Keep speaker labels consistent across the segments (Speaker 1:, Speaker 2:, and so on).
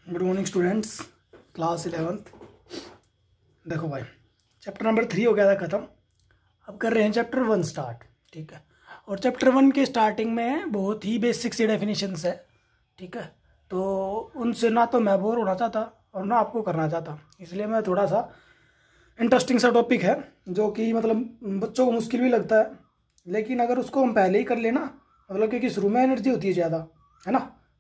Speaker 1: Good morning students, class 11th। देखो भाई, chapter number 3 हो गया था ख़त्म। अब कर रहे हैं चैप्टर 1 स्टार्ट। ठीक है, और चैप्टर 1 के स्टार्टिंग में बहुत ही बेसिक सी डेफिनेशंस है। ठीक है, तो उनसे ना तो मैं बोर होना चाहता और ना आपको करना चाहता, इसलिए मैं थोड़ा सा इंटरेस्टिंग सा टॉपिक है जो कि मतलब बच्चों को मुश्किल भी लगता है, लेकिन अगर उसको हम पहले ही कर लेना, मतलब क्योंकि शुरू में एनर्जी होती है ज़्यादा, है ना,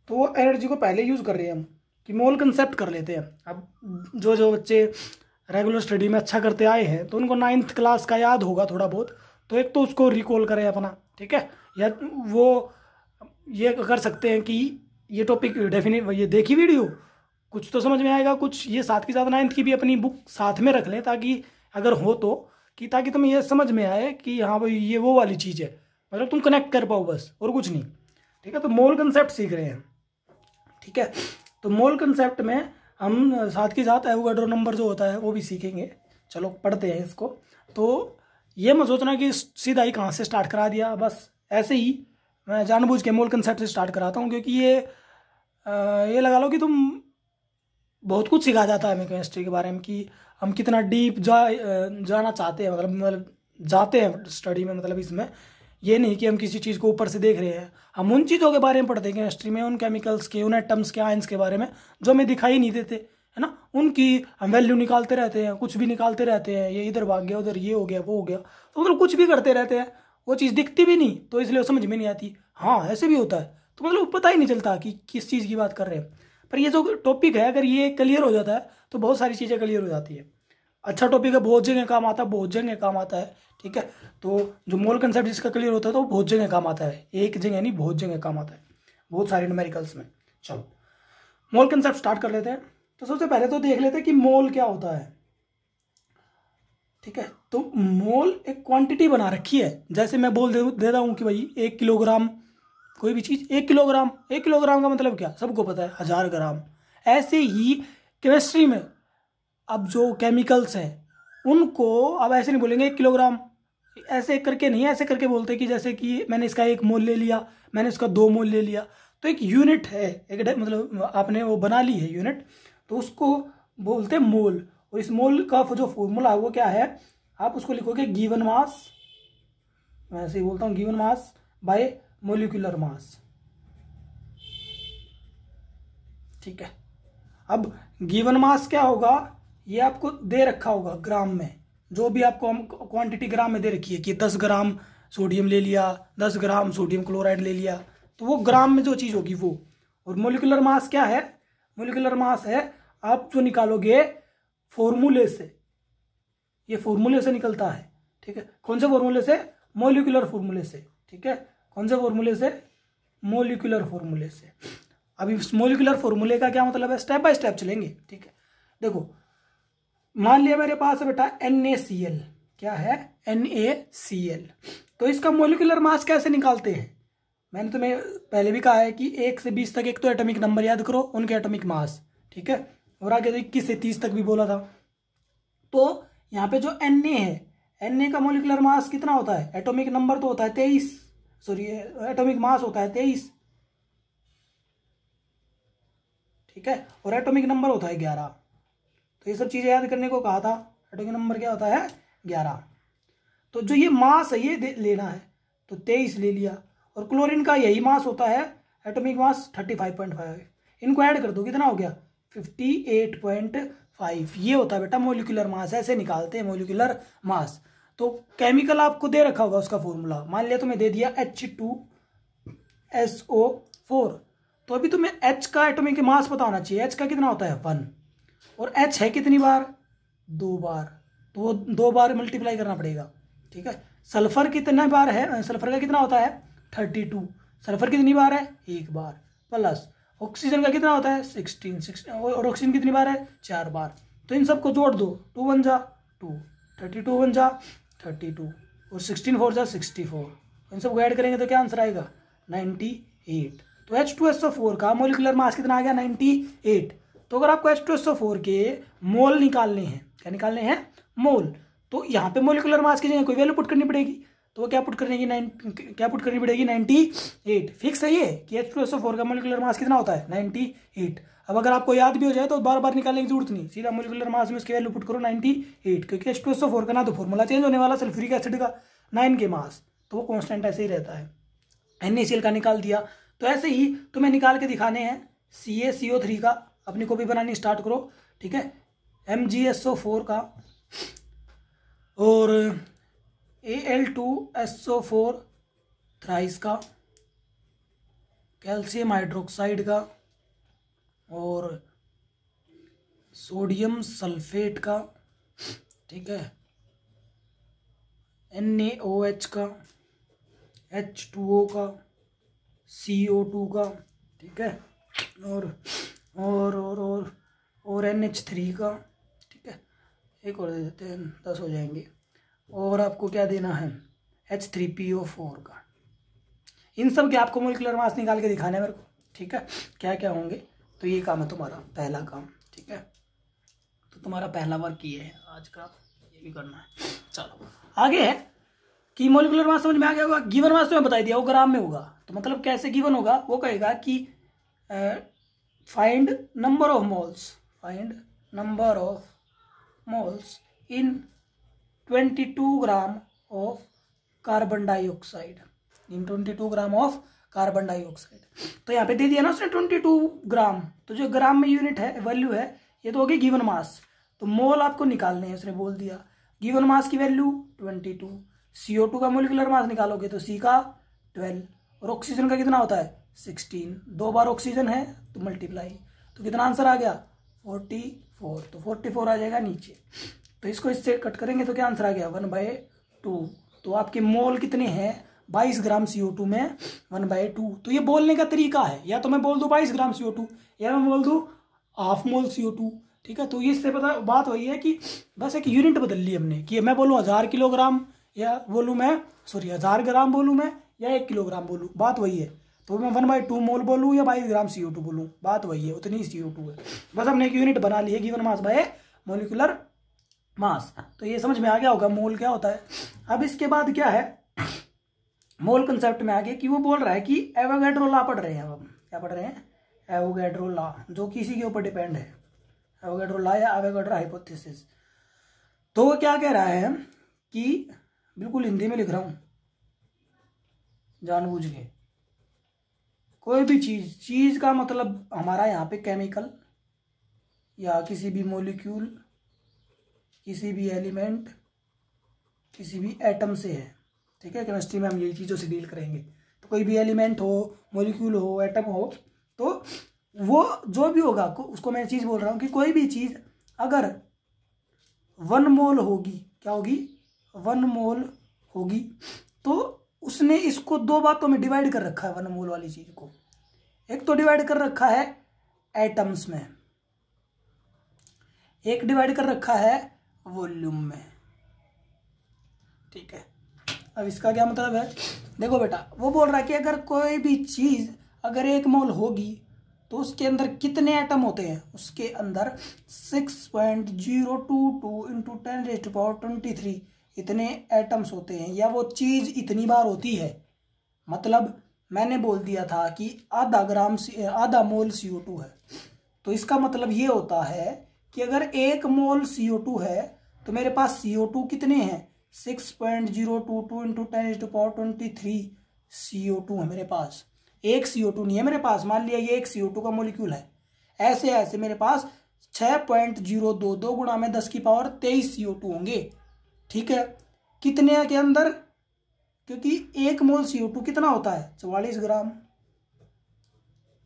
Speaker 1: तो वो एनर्जी को पहले यूज़ कर रहे हैं हम कि मोल कंसेप्ट कर लेते हैं। अब जो जो बच्चे रेगुलर स्टडी में अच्छा करते आए हैं तो उनको 9th क्लास का याद होगा थोड़ा बहुत, तो एक तो उसको रिकॉल करें अपना। ठीक है, या वो ये कर सकते हैं कि ये टॉपिक डेफिनेट ये देखी वीडियो, कुछ तो समझ में आएगा, कुछ ये साथ के साथ 9th की भी अपनी बुक साथ में रख लें, ताकि अगर हो तो कि ताकि तुम्हें ये समझ में आए कि हाँ भाई ये वो वाली चीज़ है, मतलब तुम कनेक्ट कर पाओ, बस और कुछ नहीं। ठीक है, तो मोल कंसेप्ट सीख रहे हैं। ठीक है, तो मोल कंसेप्ट में हम साथ के साथ एवोगाड्रो नंबर जो होता है वो भी सीखेंगे। चलो पढ़ते हैं इसको। तो ये मत सोचना कि सीधा ही कहाँ से स्टार्ट करा दिया, बस ऐसे ही मैं जानबूझ के मोल कंसेप्ट से स्टार्ट कराता हूँ, क्योंकि ये लगा लो कि तुम बहुत कुछ सिखाया जाता है हमें केमिस्ट्री के बारे में कि हम कितना डीप जाना चाहते हैं, मतलब जाते हैं स्टडी में। मतलब इसमें ये नहीं कि हम किसी चीज़ को ऊपर से देख रहे हैं, हम उन चीज़ों के बारे में पढ़ते हैं केमिस्ट्री में, उन केमिकल्स के, उन एटम्स के, आयंस के बारे में जो हमें दिखाई नहीं देते, है ना, उनकी हम वैल्यू निकालते रहते हैं, कुछ भी निकालते रहते हैं, ये इधर भाग गया, उधर ये हो गया, वो हो गया, तो मतलब कुछ भी करते रहते हैं, वो चीज़ दिखती भी नहीं तो इसलिए समझ में नहीं आती। हाँ, ऐसे भी होता है, तो मतलब पता ही नहीं चलता कि किस चीज़ की बात कर रहे हैं। पर ये जो टॉपिक है अगर ये क्लियर हो जाता है तो बहुत सारी चीज़ें क्लियर हो जाती है। अच्छा टॉपिक है, बहुत जगह काम आता है, बहुत जगह काम आता है। ठीक है, तो जो मोल कंसेप्ट जिसका क्लियर होता है तो वो बहुत जगह काम आता है, एक जगह नहीं बहुत जगह काम आता है, बहुत सारे न्यूमेरिकल्स में। चलो मोल कंसेप्ट स्टार्ट कर लेते हैं। तो सबसे पहले तो देख लेते हैं कि मोल क्या होता है। ठीक है, तो मोल एक क्वांटिटी बना रखी है, जैसे मैं बोल देता हूँ कि भाई 1 किलोग्राम कोई भी चीज़ 1 किलोग्राम, 1 किलोग्राम का मतलब क्या सबको पता है, 1000 ग्राम। ऐसे ही केमिस्ट्री में अब जो केमिकल्स हैं उनको अब ऐसे नहीं बोलेंगे 1 किलोग्राम, ऐसे करके नहीं, ऐसे करके बोलते कि जैसे कि मैंने इसका 1 मोल ले लिया, मैंने इसका 2 मोल ले लिया, तो एक यूनिट है, एक मतलब आपने वो बना ली है यूनिट, तो उसको बोलते हैं मोल। और इस मोल का जो फॉर्मूला है वो क्या है, आप उसको लिखोगे गिवन मास, मैं ऐसे ही बोलता हूँ, गिवन मास बाय मोलिकुलर मास। ठीक है, अब गिवन मास क्या होगा, ये आपको दे रखा होगा ग्राम में, जो भी आपको क्वांटिटी ग्राम में दे रखी है कि 10 ग्राम सोडियम ले लिया, 10 ग्राम सोडियम क्लोराइड ले लिया, तो वो ग्राम में जो चीज़ होगी वो। और मोलिकुलर मास क्या है, मोलिकुलर मास है आप जो निकालोगे फॉर्मूले से, ये फॉर्मूले से निकलता है। ठीक है, कौन से फॉर्मूले से, मोलिकुलर फॉर्मूले से। ठीक है, कौन से फॉर्मूले से, मोलिकुलर फॉर्मूले से। अभी इस मोलिकुलर फॉर्मूले का क्या मतलब है, स्टेप बाय स्टेप चलेंगे। ठीक है, देखो मान लिया मेरे पास है बेटा NaCl, क्या है NaCl, तो इसका मोलिकुलर मास कैसे निकालते हैं, मैंने तुम्हें पहले भी कहा है कि 1 से 20 तक एक तो एटॉमिक नंबर याद करो, उनके एटॉमिक मास। ठीक है, और आगे 21 से 30 तक भी बोला था। तो यहाँ पे जो Na है, Na का मोलिकुलर मास कितना होता है, एटॉमिक नंबर तो होता है 23, सॉरी एटॉमिक मास होता है 23। ठीक है, और एटॉमिक नंबर होता है 11। तो ये सब चीजें याद करने को कहा था, एटॉमिक नंबर क्या होता है 11। तो जो ये मास है ये लेना है, तो 23 ले लिया, और क्लोरीन का यही मास होता है, एटॉमिक मास 35.5, इनको ऐड कर दो कितना हो गया 58.5, ये होता है बेटा मोलिकुलर मास। ऐसे निकालते हैं मोलिकुलर मास। तो केमिकल आपको दे रखा होगा उसका फॉर्मूला, मान लिया तुम्हें दे दिया H2SO4, तो अभी तुम्हें H का एटॉमिक मास पता होना चाहिए, H का कितना होता है 1, और H है कितनी बार 2 बार, तो वो 2 बार मल्टीप्लाई करना पड़ेगा। ठीक है, सल्फर कितना बार है, सल्फर का कितना होता है 32, सल्फर कितनी बार है 1 बार, प्लस ऑक्सीजन का कितना होता है 16 और ऑक्सीजन कितनी बार है 4 बार, तो इन सबको जोड़ दो, 2 1 जा 2, 32 1 जा 32, और 16 4 जा 64, इन सबको ऐड करेंगे तो क्या आंसर आएगा 98। तो H2SO4 का मोलिकुलर मास कितना आ गया 98। तो अगर आपको H2SO4 के मोल निकालने हैं, क्या निकालने हैं मोल, तो यहाँ पे मोलिकुलर मास की जगह कोई वैल्यू पुट करनी पड़ेगी, तो वो क्या पुट करनी पड़ेगी 98। फिक्स है ये कि H2SO4 का मोलिकुलर मास कितना होता है 98। अब अगर आपको याद भी हो जाए तो बार बार निकालने की जरूरत नहीं, सीधा मोलिकुलर मास में उसकी वैल्यू पुट करो 98, क्योंकि H2SO4 का ना तो फॉर्मूला चेंज होने वाला सल्फ्यूरिक एसिड का 9 के मास, तो वो कांस्टेंट ऐसे ही रहता है। NaCl का निकाल दिया। तो ऐसे ही तुम्हें निकाल के दिखाने हैं CaCO3 का, अपनी कॉपी बनानी स्टार्ट करो, ठीक है, MgSO4 का और Al2SO4 थ्राइस का, कैल्शियम हाइड्रोक्साइड का और सोडियम सल्फेट का, ठीक है, NaOH का, H2O का, CO2 का, ठीक है, और NH3 का, ठीक है, एक और दे देते हैं 10 हो जाएंगे। और आपको क्या देना है H3PO4 का। इन सब के आपको मोलिकुलर मास निकाल के दिखाना है मेरे को, ठीक है, क्या क्या होंगे। तो ये काम है तुम्हारा पहला काम, ठीक है। तो तुम्हारा पहला वर्क ये है आज का, ये भी करना है। चलो आगे है कि मोलिकुलर मास समझ में आ गया होगा। गिवन मास तुम्हें बता दिया वो ग्राम में होगा, तो मतलब कैसे गिवन होगा, वो कहेगा कि find number of moles in 22 gram of carbon dioxide, in 22 gram of carbon dioxide. तो यहाँ पे दे दिया ना उसने 22 ग्राम, तो जो ग्राम में यूनिट है, वैल्यू है, ये तो हो गई गिवन मास। तो मोल आपको निकालने हैं, उसने बोल दिया गिवन मास की वैल्यू 22, CO2 का मोलिकुलर मास निकालोगे तो C का 12 और ऑक्सीजन का कितना होता है 16, 2 बार ऑक्सीजन है तो मल्टीप्लाई, तो कितना आंसर आ गया 44, तो 44 आ जाएगा नीचे। तो इसको इससे कट करेंगे तो क्या आंसर आ गया 1/2। तो आपके मोल कितने हैं 22 ग्राम CO2 में 1/2। तो ये बोलने का तरीका है, या तो मैं बोल दूं 22 ग्राम CO2 या मैं बोल दूं हाफ मोल CO2, ठीक है। तो इससे पता बात वही है कि बस एक यूनिट बदल ली हमने, कि मैं बोलूँ 1000 किलोग्राम या बोलूँ मैं 1000 ग्राम बोलूँ मैं या 1 किलोग्राम बोलूँ, बात वही है। तो मैं 1/2 मोल बोलूँ या 22 ग्राम CO2 बोलूँ, बात वही है, उतनी CO2 है। बस हमने एक यूनिट बना ली है गिवन मास बाय मोलिकुलर मास। तो ये समझ में आ गया होगा मोल क्या होता है। अब इसके बाद क्या है, मोल कंसेप्ट में आगे कि वो बोल रहा है कि एवोगैड्रो लॉ पढ़ रहे हैं। अब हम क्या पढ़ रहे हैं एवोगैड्रो लॉ, जो किसी के ऊपर डिपेंड है, एवोगैड्रो लॉ या एवोगैड्रो हाइपोथेसिस। तो वो क्या कह रहा है कि बिल्कुल हिंदी में लिख रहा हूं जानबूझ के, कोई भी चीज का मतलब हमारा यहाँ पे केमिकल या किसी भी मॉलिक्यूल, किसी भी एलिमेंट, किसी भी एटम से है, ठीक है। केमिस्ट्री में हम यही चीज़ों से डील करेंगे। तो कोई भी एलिमेंट हो, मॉलिक्यूल हो, एटम हो, तो वो जो भी होगा उसको मैं चीज़ बोल रहा हूँ कि कोई भी चीज़ अगर 1 मोल होगी, क्या होगी 1 मोल होगी, तो उसने इसको 2 बातों में डिवाइड कर रखा है 1 मोल वाली चीज़ को। एक तो डिवाइड कर रखा है एटम्स में, एक डिवाइड कर रखा है वॉल्यूम में, ठीक है। अब इसका क्या मतलब है, देखो बेटा, वो बोल रहा है कि अगर कोई भी चीज अगर 1 मोल होगी तो उसके अंदर कितने एटम होते हैं, उसके अंदर 6.022 इंटू 10⁻23 इतने एटम्स होते हैं, या वो चीज इतनी बार होती है। मतलब मैंने बोल दिया था कि आधा मोल CO2 है, तो इसका मतलब ये होता है कि अगर 1 मोल CO2 है तो मेरे पास CO2 कितने हैं 6.022 इंटू 10⁻23 CO2 है मेरे पास। एक CO2 नहीं है मेरे पास, मान लिया ये एक CO2 का मॉलिक्यूल है, ऐसे ऐसे मेरे पास 6.022 गुणा में 10⁻23 CO2 होंगे, ठीक है। कितने के अंदर, क्योंकि 1 मोल CO2 कितना होता है 44 ग्राम,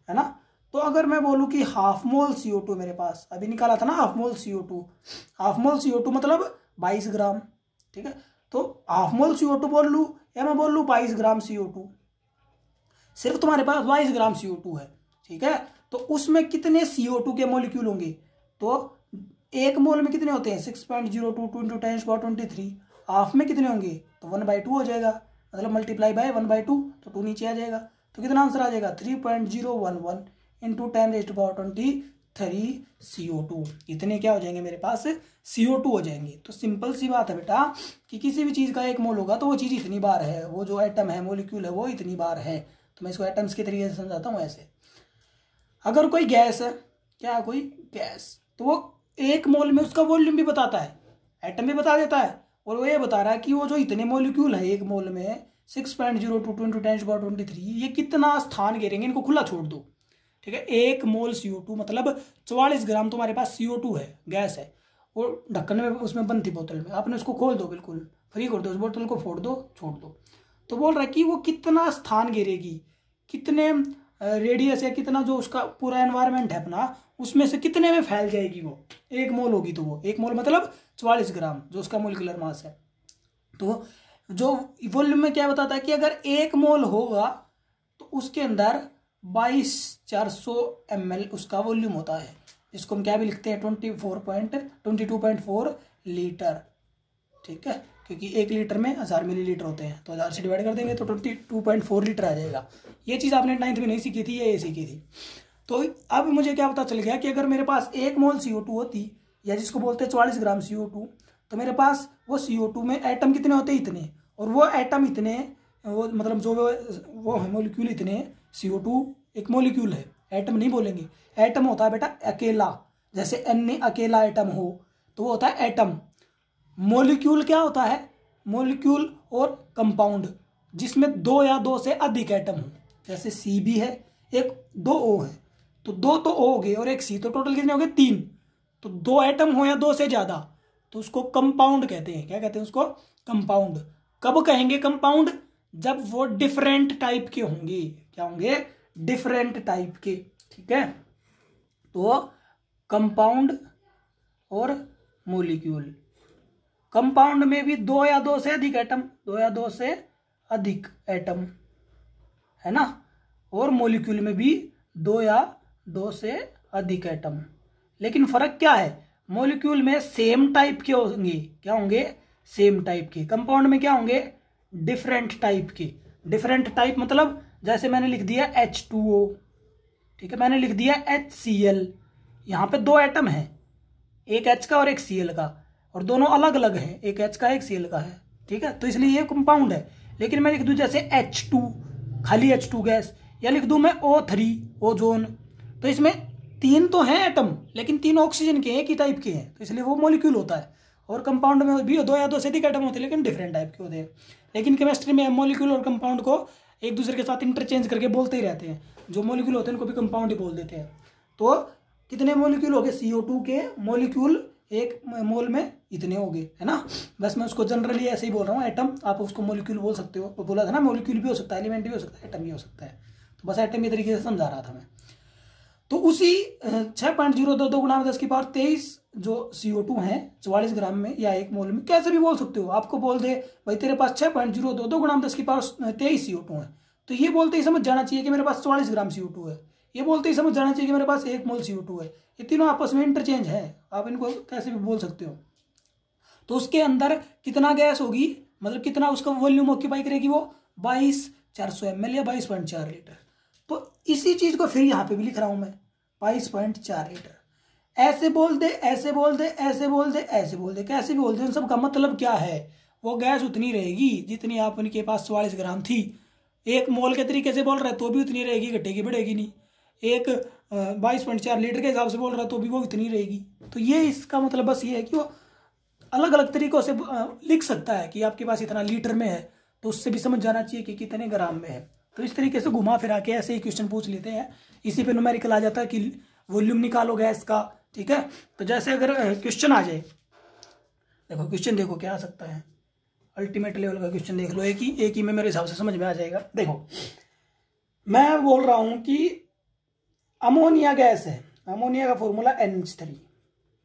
Speaker 1: है ना। तो अगर मैं बोलूं कि हाफ मोल CO2 मेरे पास, अभी निकाला था ना हाफ मोल CO2 मतलब 22 ग्राम, ठीक है। तो हाफ मोल CO2 बोल लूं या मैं बोल लूं 22 ग्राम CO2, सिर्फ तुम्हारे पास 22 ग्राम CO2 है, ठीक है। तो उसमें कितने CO2 के मॉलिक्यूल होंगे, तो 1 मोल में कितने होते हैं 6.022 इंटू 10⁻23, हाफ में कितने होंगे तो 1/2 हो जाएगा, मतलब मल्टीप्लाई बाय 1/2, तो 2 नीचे आ जाएगा। तो कितना आंसर आ जाएगा 3.011 इंटू 10⁻23 CO2, इतने क्या हो जाएंगे मेरे पास CO2 हो जाएंगे। तो सिंपल सी बात है बेटा कि किसी भी चीज़ का 1 मोल होगा तो वो चीज़ इतनी बार है, वो जो एटम है मॉलिक्यूल है वो इतनी बार है। तो मैं इसको एटम्स के तरीके से समझाता हूँ ऐसे। अगर कोई गैस है, क्या कोई गैस, तो वो 1 मोल में उसका वॉल्यूम भी बताता है, एटम भी बता देता है, और वो ये बता रहा है कि वो जो इतने मॉलिक्यूल है 1 मोल में 6.02 × 10⁻23, ये कितना स्थान घेरेंगे, इनको खुला छोड़ दो, ठीक है। 1 मोल CO2 मतलब 44 ग्राम तुम्हारे पास CO2 है, गैस है, और ढक्कन में उसमें बंद थी बोतल में, आपने उसको खोल दो, बिल्कुल फ्री कर दो, उस बोतल को फोड़ दो, छोड़ दो। तो बोल रहा है कि वो कितना स्थान घेरेगी, कितने रेडियस या कितना जो उसका पूरा एनवायरनमेंट है अपना, उसमें से कितने में फैल जाएगी वो। 1 मोल होगी तो वो 1 मोल मतलब 44 ग्राम जो उसका मोलिकुलर मास है। तो जो वॉल्यूम में क्या बताता है कि अगर 1 मोल होगा तो उसके अंदर 22,400 ml उसका वॉल्यूम होता है, जिसको हम क्या भी लिखते हैं 22.4 लीटर, ठीक है, क्योंकि 1 लीटर में 1000 मिलीलीटर होते हैं, तो 1000 से डिवाइड कर देंगे तो 22.4 लीटर आ जाएगा। ये चीज़ आपने 9th में नहीं सीखी थी, ये सीखी थी। तो अब मुझे क्या पता चल गया कि अगर मेरे पास 1 मोल CO2 होती, या जिसको बोलते हैं 44 ग्राम CO2, तो मेरे पास वो CO2 में एटम कितने होते, इतने, और वो एटम इतने, वो मतलब जो वो मॉलिक्यूल इतने, CO2 एक मॉलिक्यूल है, एटम नहीं बोलेंगे, एटम होता है बेटा अकेला, जैसे N अकेला एटम हो तो वो होता है एटम। मॉलिक्यूल क्या होता है, मॉलिक्यूल और कंपाउंड जिसमें 2 या 2 से अधिक एटम हो, जैसे C भी है, एक 2 O है, तो 2 तो O हो गए और एक C, तो टोटल कितने हो गए 3। तो 2 एटम हो या 2 से ज्यादा तो उसको कंपाउंड कहते हैं। क्या कहते हैं उसको, कंपाउंड। कब कहेंगे कंपाउंड, जब वो डिफरेंट टाइप के होंगे। क्या होंगे, डिफरेंट टाइप के, ठीक है। तो कंपाउंड और मॉलिक्यूल, कंपाउंड में भी 2 या 2 से अधिक एटम, 2 या 2 से अधिक एटम है ना, और मॉलिक्यूल में भी 2 या 2 से अधिक एटम। लेकिन फर्क क्या है, मॉलिक्यूल में सेम टाइप के होंगे, क्या होंगे, सेम टाइप के। कंपाउंड में क्या होंगे, डिफरेंट टाइप के। डिफरेंट टाइप मतलब जैसे मैंने लिख दिया H2O, ठीक है, मैंने लिख दिया HCl, यहाँ पे 2 एटम है, एक H का और एक Cl का, और दोनों अलग अलग हैं, एक H का एक Cl का है, ठीक है, तो इसलिए ये कंपाउंड है। लेकिन मैं लिख दूं जैसे H2, खाली H2 गैस, या लिख दूं मैं O3, ओजोन, तो इसमें 3 तो हैं एटम, लेकिन 3 ऑक्सीजन के एक ही टाइप के हैं, तो इसलिए वो मॉलिक्यूल होता है। और कंपाउंड में भी 2 या 2 से अधिक एटम होते हैं, लेकिन डिफरेंट टाइप के होते हैं। लेकिन केमिस्ट्री में मॉलिक्यूल और कंपाउंड को एक दूसरे के साथ इंटरचेंज करके बोलते ही रहते हैं, जो मॉलिक्यूल होते हैं उनको भी कंपाउंड ही बोल देते हैं। तो कितने मॉलिक्यूल हो गए, CO2 के मॉलिक्यूल 1 मोल में इतने हो गए, है ना। बस मैं उसको जनरली ऐसे ही बोल रहा हूँ, एटम आप उसको मॉलिक्यूल बोल सकते हो, तो बोला था ना मॉलिक्यूल भी हो सकता है, एलिमेंट भी हो सकता है, एटम भी हो सकता है। तो बस एटम के तरीके से समझा रहा था मैं। तो उसी 6.022 × 10⁻23 जो CO2 है 44 ग्राम में या 1 मोल में, कैसे भी बोल सकते हो। आपको बोल दे भाई तेरे पास 6.022 × 10⁻23 CO2 है, तो ये बोलते ही समझ जाना चाहिए कि मेरे पास 44 ग्राम CO2 है। ये बोलते ही समझ जाना चाहिए कि मेरे पास 1 मोल CO2 है। ये तीनों आपस में इंटरचेंज है, आप इनको कैसे भी बोल सकते हो। तो उसके अंदर कितना गैस होगी, मतलब कितना उसका वॉल्यूम ऑक्यूपाई करेगी, वो 22,400 ml या 22.4 लीटर। तो इसी चीज को फिर यहाँ पे भी लिख रहा हूं मैं, 22.4 लीटर। ऐसे बोल दे, ऐसे बोल दे, ऐसे बोल दे, ऐसे बोल दे, कैसे भी बोल दे, उन सब का मतलब क्या है, वो गैस उतनी रहेगी जितनी आप उनके पास 44 ग्राम थी। 1 मोल के तरीके से बोल रहा है तो भी उतनी रहेगी, घटेगी बढ़ेगी नहीं। एक 22.4 लीटर के हिसाब से बोल रहा है तो भी वो उतनी रहेगी। तो ये इसका मतलब बस ये है कि वो अलग अलग तरीकों से लिख सकता है कि आपके पास इतना लीटर में है, तो उससे भी समझ जाना चाहिए कि कितने ग्राम में है। तो इस तरीके से घुमा फिरा के ऐसे ही क्वेश्चन पूछ लेते हैं। इसी पे न्यूमेरिकल आ जाता है कि वॉल्यूम निकालो गैस का, ठीक है। तो जैसे अगर क्वेश्चन आ जाए, देखो क्वेश्चन देखो क्या आ सकता है, अल्टीमेट लेवल का क्वेश्चन देख लो, एक ही में मेरे हिसाब से समझ में आ जाएगा। देखो मैं बोल रहा हूं कि अमोनिया गैस है, अमोनिया का फॉर्मूला NH3,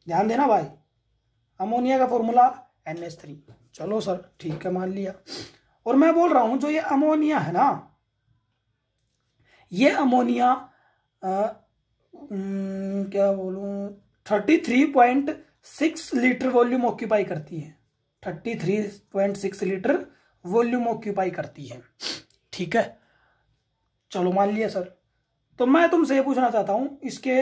Speaker 1: ध्यान देना भाई, अमोनिया का फॉर्मूला NH3। चलो सर ठीक है मान लिया। और मैं बोल रहा हूं जो ये अमोनिया है ना, ये अमोनिया क्या बोलूं, 33.6 लीटर वॉल्यूम ऑक्यूपाई करती है, 33.6 लीटर वॉल्यूम ऑक्यूपाई करती है, ठीक है। चलो मान लिया सर। तो मैं तुमसे ये पूछना चाहता हूं, इसके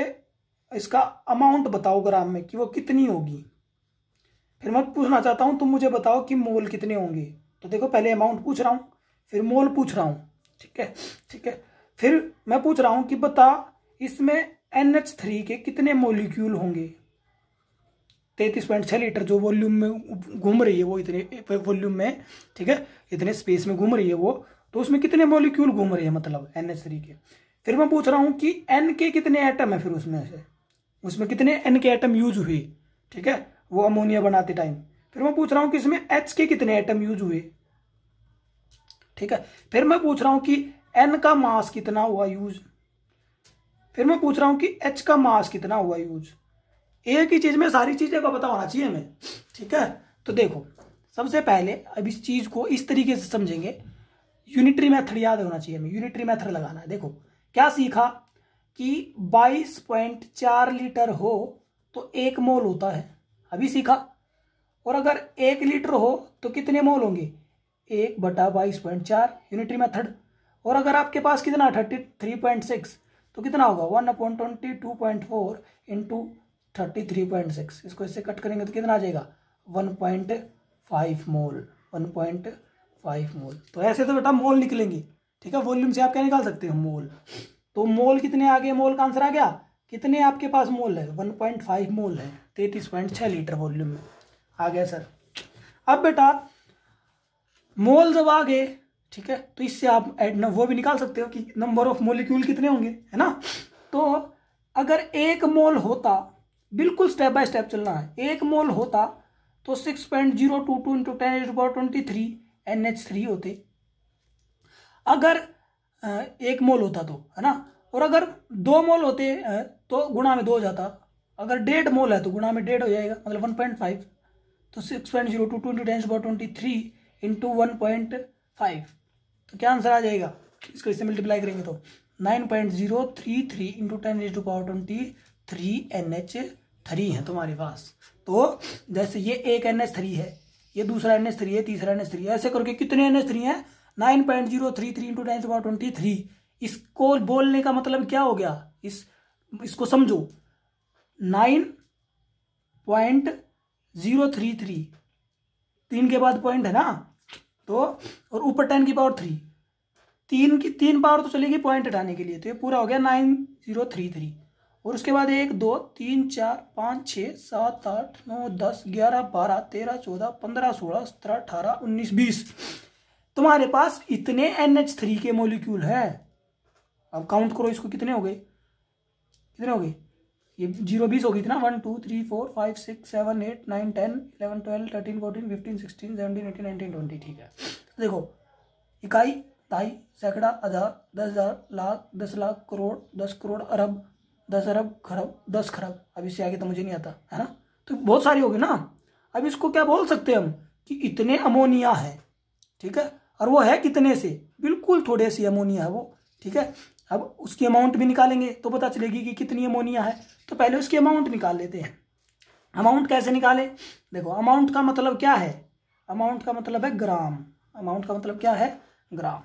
Speaker 1: इसका अमाउंट बताओ ग्राम में कि वो कितनी होगी। फिर मैं पूछना चाहता हूँ तुम मुझे बताओ कि मोल कितने होंगे। तो देखो पहले अमाउंट पूछ रहा हूँ, फिर मोल पूछ रहा हूँ, ठीक है ठीक है। फिर मैं पूछ रहा हूँ कि बता इसमें NH3 के कितने मोलिक्यूल होंगे। 33.6 लीटर जो वॉल्यूम में घूम रही है वो, इतने वॉल्यूम में, ठीक है, इतने स्पेस में घूम रही है वो, तो उसमें कितने मॉलिक्यूल घूम रहे हैं मतलब NH3 के। फिर मैं पूछ रहा हूँ कि N के कितने एटम है, फिर उसमें कितने N के एटम यूज हुए, ठीक है, वो अमोनिया बनाते टाइम। फिर मैं पूछ रहा हूँ कि इसमें H के कितने एटम यूज हुए, ठीक है। फिर मैं पूछ रहा हूँ कि N का मास कितना हुआ यूज। फिर मैं पूछ रहा हूँ कि H का मास कितना हुआ यूज। एक ही चीज में सारी चीजें का पता होना चाहिए हमें, ठीक है। तो देखो सबसे पहले अब इस चीज को इस तरीके से समझेंगे, यूनिटरी मेथड याद होना चाहिए हमें, यूनिटरी मेथड लगाना है। देखो क्या सीखा कि 22.4 लीटर हो तो 1 मोल होता है, अभी सीखा। और अगर 1 लीटर हो तो कितने मोल होंगे, 1/22.4 यूनिटरी मेथड। और अगर आपके पास कितना 33.6 तो कितना होगा 1/22.4 इंटू 33.6, इसको इससे कट करेंगे तो कितना आ जाएगा 1.5 मोल, 1.5 मोल। तो ऐसे तो बेटा मोल निकलेंगे, ठीक है, वॉल्यूम से आप क्या निकाल सकते हो मोल। तो मोल कितने आ गए, मोल का आंसर आ गया, कितने आपके पास मोल है 1.5 मोल है 33.6 लीटर वॉल्यूम में, आ गया सर। अब बेटा मोल जब आ गए, ठीक है, तो इससे आप वो भी निकाल सकते हो कि नंबर ऑफ मोलिक्यूल कितने होंगे, है ना। तो अगर 1 मोल होता, बिल्कुल स्टेप बाय स्टेप चलना है, 1 मोल होता तो 6.022 इंटू 10⁻23 NH3 होते, अगर 1 मोल होता तो, है ना। और अगर 2 मोल होते तो गुणा में 2 हो जाता, अगर 1.5 मोल है तो गुणा में 1.5 हो जाएगा, मतलब 1.5, तो 6.022 इंटू 10⁻23 इंटू 1.5, तो क्या आंसर आ जाएगा, इसको इससे मल्टीप्लाई करेंगे तो 9.033 इंटू 10⁻23 NH3 है तुम्हारे पास। तो जैसे ये एक NH3 है, ये दूसरा NH3 है, तीसरा NH3 है, ऐसे करके कितने NH3 है 9.033 इंटू 10⁻23। इसको बोलने का मतलब क्या हो गया, इसको समझो 9.033, 3 के बाद पॉइंट है ना, तो और ऊपर 10 की पावर 3, 3 पावर तो चलेगी पॉइंट हटाने के लिए, तो ये पूरा हो गया 9033। और उसके बाद 1 2 3 4 5 6 7 8 9 10 11 12 13 14 15 16 17 18 19 20, तुम्हारे पास इतने NH3 के मॉलिक्यूल है। अब काउंट करो इसको, कितने हो गए, कितने हो गए, ये 0 20 होगी ना, 1 2 3 4 5 6 7 8 9 10 11 12 13 14 15 16 17 18 19 20, ठीक है। देखो इकाई, दहाई, सैकड़ा, हजार, 10,000, लाख, 10 लाख, करोड़, 10 करोड़, अरब, 10 अरब, खरब, 10 खरब। अब इससे आगे तो मुझे नहीं आता, है ना, तो बहुत सारी होगी ना। अब इसको क्या बोल सकते हैं हम कि इतने अमोनिया है, ठीक है, और वो है कितने से, बिल्कुल थोड़े सी अमोनिया है वो, ठीक है। अब उसकी अमाउंट भी निकालेंगे तो पता चलेगी कि कितनी अमोनिया है। तो पहले उसकी अमाउंट निकाल लेते हैं। अमाउंट कैसे निकाले, देखो अमाउंट का मतलब क्या है, अमाउंट का मतलब है ग्राम, अमाउंट का मतलब क्या है ग्राम।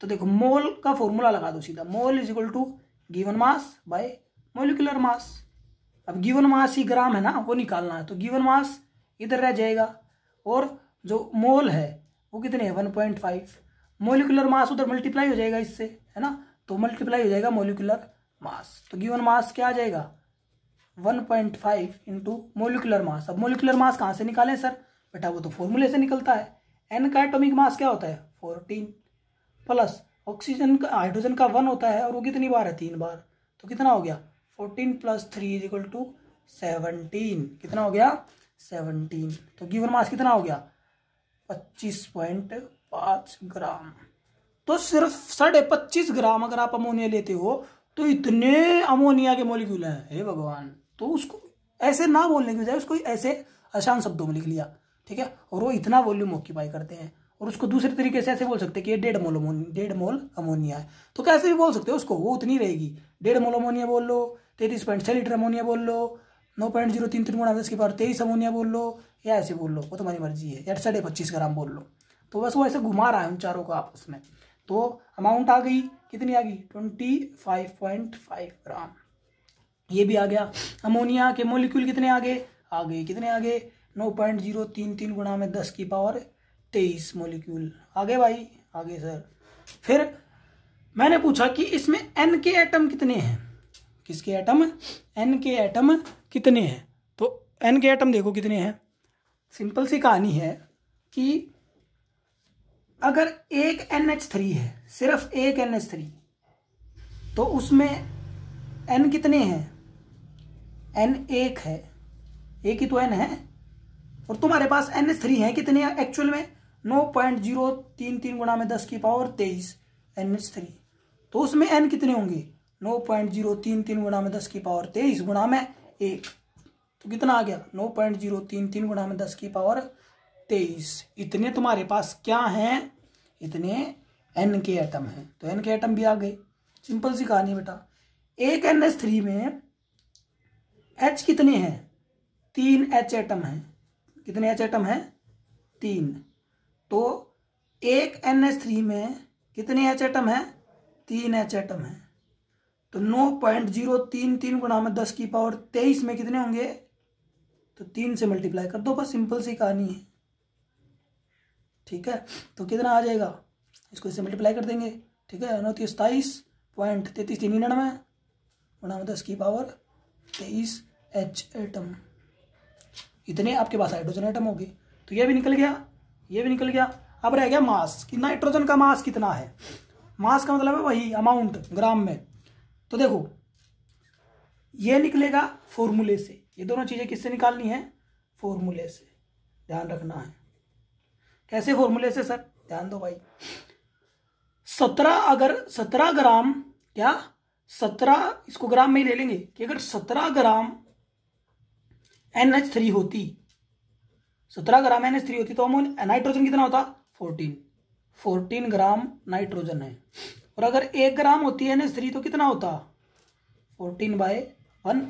Speaker 1: तो देखो मोल का फॉर्मूला लगा दो सीधा, mole is equal to given mass by molecular mass. अब गिवन मास ही ग्राम है ना, वो निकालना है, तो गिवन मास इधर रह जाएगा और जो मोल है वो कितने है 1.5, मोलिकुलर मास उधर मल्टीप्लाई हो जाएगा इससे, है ना, तो मल्टीप्लाई हो जाएगा मोलिकुलर मास। तो गिवन मास क्या आ जाएगा 1.5 इंटू मोलिकुलर मास। अब मोलिकुलर मास कहाँ से निकालें सर, बेटा वो तो फॉर्मूले से निकलता है। एन का एटॉमिक मास क्या होता है 14, प्लस ऑक्सीजन का, हाइड्रोजन का 1 होता है और वो कितनी बार है 3 बार, तो कितना हो गया 14 + 3 इज इक्वल टू 17, कितना हो गया 17। तो गिवन मास कितना हो गया 25.5 ग्राम। तो सिर्फ 25.5 ग्राम अगर आप अमोनिया लेते हो तो इतने अमोनिया के मॉलिक्यूल हैं, हे भगवान। तो उसको ऐसे ना बोलने की बजाय उसको ऐसे आसान शब्दों में लिख लिया, ठीक है, और वो इतना वॉल्यूम ऑक्यूपाई करते हैं। और उसको दूसरे तरीके से ऐसे बोल सकते हैं कि ये 1.5 मोल अमोनिया है, तो कैसे भी बोल सकते हो उसको, वो उतनी रहेगी। 1.5 मोल अमोनिया बोल लो, 33.6 लीटर अमोनिया बोल लो, 9.033 × 10⁻23 अमोनिया बोल लो, या ऐसे बोल लो, वो तुम्हारी मर्जी है, या 25.5 ग्राम बोल लो। तो बस वो ऐसे घुमा रहा है उन चारों को आपस में। तो अमाउंट आ गई, कितनी आ गई 25.5 ग्राम। ये भी आ गया। अमोनिया के मोलिक्यूल कितने आगे कितने आगे 9.033 गुणा में 10 की पावर 23 मोलिक्यूल आगे भाई, आगे सर। फिर मैंने पूछा कि इसमें N के एटम कितने हैं, किसके एटम, N के एटम कितने हैं। तो N के एटम देखो कितने हैं। सिंपल सी कहानी है कि अगर एक NH3 है, सिर्फ एक NH3, तो उसमें N कितने हैं, N एक है, एक ही तो N है। और तुम्हारे पास NH3 है कितने एक्चुअल में 9.033 गुणा में 10 की पावर 23 NH3। तो उसमें N कितने होंगे 9.033 गुणा में 10 की पावर 23 गुणा में 1, तो कितना आ गया 9.033 गुणा में 10 की पावर 23। इतने तुम्हारे पास क्या हैं, इतने N के एटम हैं। तो N के एटम भी आ गए। सिंपल सी कहानी बेटा। एक NH3 में H कितने हैं, 3 H एटम हैं। कितने H एटम हैं, 3। तो एक NH3 में कितने H एटम हैं, 3 H एटम हैं। तो 9.033 गुणा में 10 की पावर 23 में कितने होंगे, तो 3 से मल्टीप्लाई कर दो, बस सिंपल सी कहानी है। ठीक है, तो कितना आ जाएगा, इसको इससे मल्टीप्लाई कर देंगे। ठीक है, 27.3399 गुणा में 10 की पावर 23 H एटम। इतने आपके पास हाइड्रोजन एटम हो गए। तो ये भी निकल गया, ये भी निकल गया। अब रह गया मास कि नाइट्रोजन का मास कितना है। मास का मतलब है वही अमाउंट ग्राम में। तो देखो ये निकलेगा फॉर्मूले से। ये दोनों चीजें किससे निकालनी है, फॉर्मूले से, ध्यान रखना है। कैसे फॉर्मूले से सर, ध्यान दो भाई। 17 ग्राम, क्या 17, इसको ग्राम में ही ले लेंगे कि अगर 17 ग्राम NH3 होती, 17 ग्राम NH3 होती तो नाइट्रोजन कितना होता 14 ग्राम नाइट्रोजन है। और अगर 1 ग्राम होती है NH3 तो कितना होता 14/1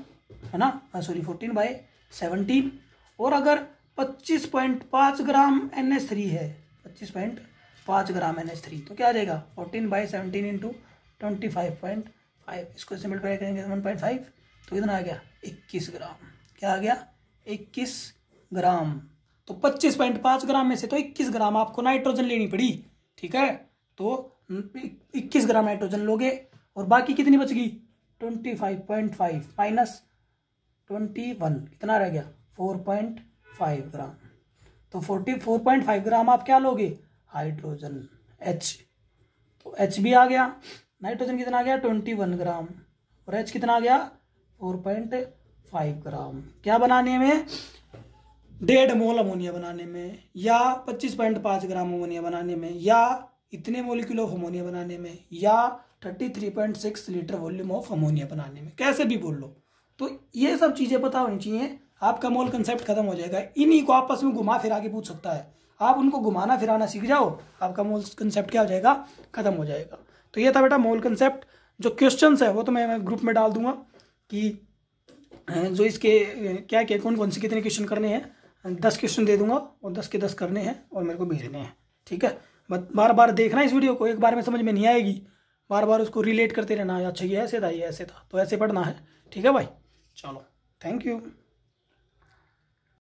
Speaker 1: है ना, सॉरी 14/17। और अगर 25.5 ग्राम NH3 है, 25.5 ग्राम NH3 तो क्या आ जाएगा 14/17 इंटू 25.5, इसको सिंपलीफाई करेंगे 1.5, तो कितना आ गया 21 ग्राम। क्या आ गया 21 ग्राम। तो 25.5 ग्राम में से तो 21 ग्राम आपको नाइट्रोजन लेनी पड़ी। ठीक है, तो 21 ग्राम नाइट्रोजन लोगे और बाकी कितनी बच गई 25.5 माइनस 21, कितना रह गया 4.5 ग्राम। तो 44.5 ग्राम आप क्या लोगे हाइड्रोजन H। तो H भी आ गया, नाइट्रोजन कितना आ गया 21 ग्राम और H कितना आ गया 4.5 ग्राम। क्या बनाने में 1.5 मोल अमोनिया बनाने में, या 25.5 ग्राम अमोनिया बनाने में, या इतने मोलिक्यूल ऑफ अमोनिया बनाने में, या 33.6 लीटर वॉल्यूम ऑफ अमोनिया बनाने में, कैसे भी बोल लो। तो ये सब चीजें पता होनी चाहिए, आपका मोल कंसेप्ट खत्म हो जाएगा। इन्हीं को आपस में घुमा फिरा के पूछ सकता है, आप उनको घुमाना फिराना सीख जाओ, आपका मोल कंसेप्ट क्या हो जाएगा खत्म हो जाएगा। तो ये था बेटा मोल कंसेप्ट। जो क्वेश्चंस है वो तो मैं ग्रुप में डाल दूंगा कि जो इसके क्या क्या कौन कौन से कितने क्वेश्चन करने हैं, 10 क्वेश्चन दे दूंगा और 10 के 10 करने हैं और मेरे को भेजने हैं। ठीक है, बार बार देखना इस वीडियो को, एक बार में समझ में नहीं आएगी, बार बार उसको रिलेट करते रहना। अच्छा ये ऐसे था, ये ऐसे था, तो ऐसे पढ़ना है। ठीक है भाई, चलो थैंक यू।